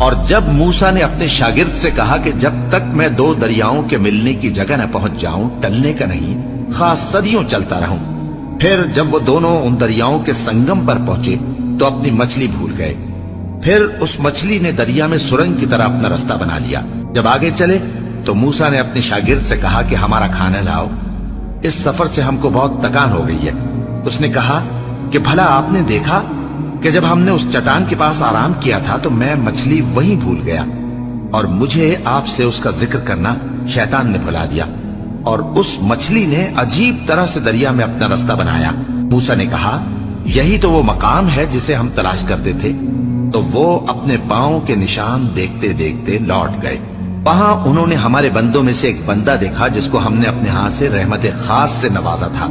اور جب موسیٰ نے اپنے شاگرد سے کہا کہ جب تک میں دو دریاؤں کے ملنے کی جگہ نہ پہنچ جاؤں ٹلنے کا نہیں، خاص صدیوں چلتا رہوں۔ پھر جب وہ دونوں ان دریاؤں کے سنگم پر پہنچے تو اپنی مچھلی بھول گئے۔ پھر اس مچھلی نے دریا میں سرنگ کی طرح اپنا رستہ بنا لیا۔ جب آگے چلے تو موسیٰ نے اپنے شاگرد سے کہا کہ ہمارا کھانا لاؤ، اس سفر سے ہم کو بہت تکان ہو گئی ہے۔ اس نے کہا کہ بھلا آپ نے دیکھا کہ جب ہم نے اس چٹان کے پاس آرام کیا تھا تو میں مچھلی وہیں بھول گیا، اور مجھے آپ سے اس کا ذکر کرنا شیطان نے بھلا دیا، اور اس مچھلی نے عجیب طرح سے دریا میں اپنا رستہ بنایا۔ موسیٰ نے کہا یہی تو وہ مقام ہے جسے ہم تلاش کرتے تھے۔ تو وہ اپنے پاؤں کے نشان دیکھتے دیکھتے لوٹ گئے۔ وہاں انہوں نے ہمارے بندوں میں سے ایک بندہ دیکھا جس کو ہم نے اپنے ہاتھ سے رحمت خاص سے نوازا تھا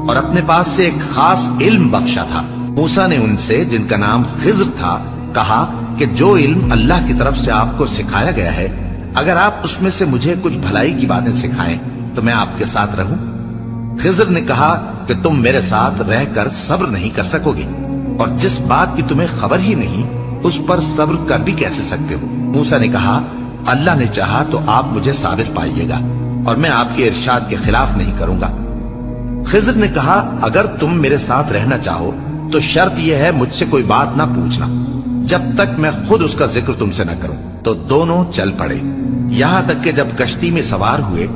اور اپنے پاس سے ایک خاص علم بخشا تھا۔ موسیٰ نے ان سے جن کا نام خضر تھا کہا کہ جو علم اللہ کی طرف سے آپ کو سکھایا گیا ہے، اگر آپ اس میں سے مجھے کچھ بھلائی کی باتیں سکھائیں تو میں آپ کے ساتھ رہوں۔ خضر نے کہا کہ تم میرے ساتھ رہ کر صبر نہیں کر سکو گے، اور جس بات کی تمہیں خبر ہی نہیں اس پر صبر کر بھی کیسے سکتے ہو؟ موسیٰ نے کہا اللہ نے چاہا تو آپ مجھے صابر پائیے گا، اور میں آپ کے ارشاد کے خلاف نہیں کروں گا۔ خضر نے کہا اگر تم میرے ساتھ رہنا چاہو تو شرط یہ ہے مجھ سے کوئی بات نہ پوچھنا جب تک میں خود اس کا ذکر تم سے نہ کروں۔ تو دونوں چل پڑے، یہاں تک کہ جب کشتی میں سوار ہوئے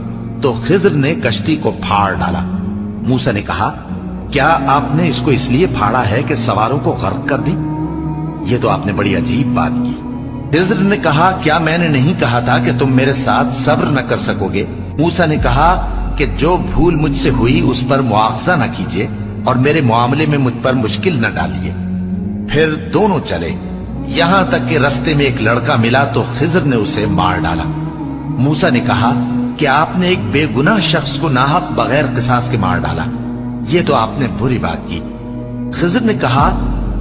تو خضر نے کشتی کو پھاڑ ڈالا۔ موسیٰ نے کہا کیا آپ نے اس کو اس لیے پھاڑا ہے کہ سواروں کو غرق کر دیں؟ یہ تو آپ نے بڑی عجیب بات کی۔ خضر نے کہا کیا میں نے نہیں کہا تھا کہ تم میرے ساتھ صبر نہ کر سکو گے؟ موسیٰ نے کہا کہ جو بھول مجھ سے ہوئی اس پر مواخذہ نہ کیجیے اور میرے معاملے میں مجھ پر مشکل نہ ڈالیے۔ پھر دونوں چلے، یہاں تک کہ رستے میں ایک لڑکا ملا تو خضر نے اسے مار ڈالا۔ موسیٰ نے کہا کہ آپ نے ایک بے گناہ شخص کو ناحق بغیر قصاص کے مار ڈالا، یہ تو آپ نے بری بات کی۔ خضر نے کہا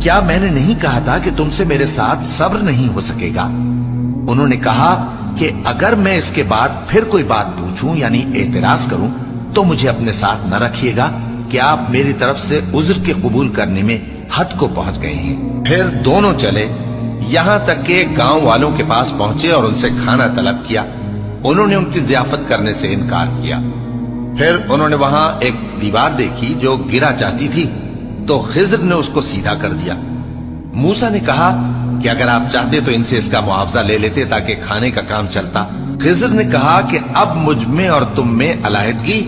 کیا میں نے نہیں کہا تھا کہ تم سے میرے ساتھ صبر نہیں ہو سکے گا؟ انہوں نے کہا کہ اگر میں اس کے بعد پھر کوئی بات پوچھوں یعنی اعتراض کروں تو مجھے اپنے ساتھ نہ رکھیے گا کہ آپ میری طرف سے عذر کے قبول کرنے میں حد کو پہنچ گئے ہیں۔ پھر دونوں چلے، یہاں تک کہ گاؤں والوں کے پاس پہنچے اور ان سے کھانا طلب کیا۔ انہوں نے ان کی ضیافت کرنے سے انکار کیا۔ پھر انہوں نے وہاں ایک دیوار دیکھی جو گرا چاہتی تھی تو خضر نے اس کو سیدھا کر دیا۔ موسیٰ نے کہا کہ اگر آپ چاہتے تو ان سے اس کا معاوضہ لے لیتے تاکہ کھانے کا کام چلتا۔ خضر نے کہا کہ اب مجھ میں اور تم میں علیحدگی،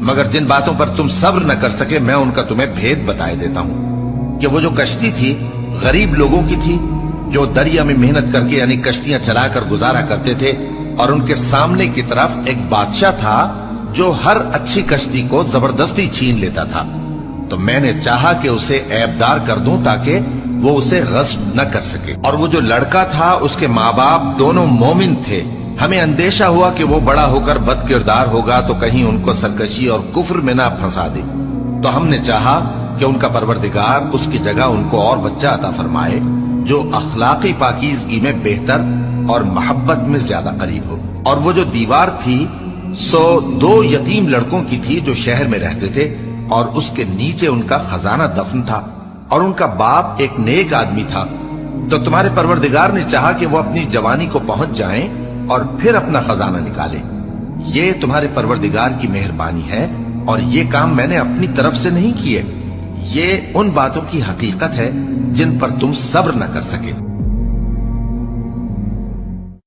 مگر جن باتوں پر تم صبر نہ کر سکے میں ان کا تمہیں بھید بتائے دیتا ہوں کہ وہ جو کشتی تھی غریب لوگوں کی تھی جو دریا میں محنت کر کے یعنی کشتیاں چلا کر گزارا کرتے تھے، اور ان کے سامنے کی طرف ایک بادشاہ تھا جو ہر اچھی کشتی کو زبردستی چھین لیتا تھا۔ تو میں نے چاہا کہ اسے عیبدار کر دوں تاکہ وہ اسے غصب نہ کر سکے، اور وہ جو لڑکا تھا اس کے ماں باپ دونوں مومن تھے۔ ہمیں اندیشہ ہوا کہ وہ بڑا ہو کر بد کردار ہوگا تو کہیں ان کو سرکشی اور کفر میں نہ پھنسا دے، تو ہم نے چاہا کہ ان کا پروردگار اس کی جگہ ان کو اور بچہ عطا فرمائے جو اخلاقی پاکیزگی میں بہتر اور محبت میں زیادہ قریب ہو۔ اور وہ جو دیوار تھی سو 2 یتیم لڑکوں کی تھی جو شہر میں رہتے تھے، اور اس کے نیچے ان کا خزانہ دفن تھا، اور ان کا باپ ایک نیک آدمی تھا۔ تو تمہارے پروردگار نے چاہا کہ وہ اپنی جوانی کو پہنچ جائیں اور پھر اپنا خزانہ نکالے۔ یہ تمہارے پروردگار کی مہربانی ہے، اور یہ کام میں نے اپنی طرف سے نہیں کیے، یہ ان باتوں کی حقیقت ہے جن پر تم صبر نہ کر سکے۔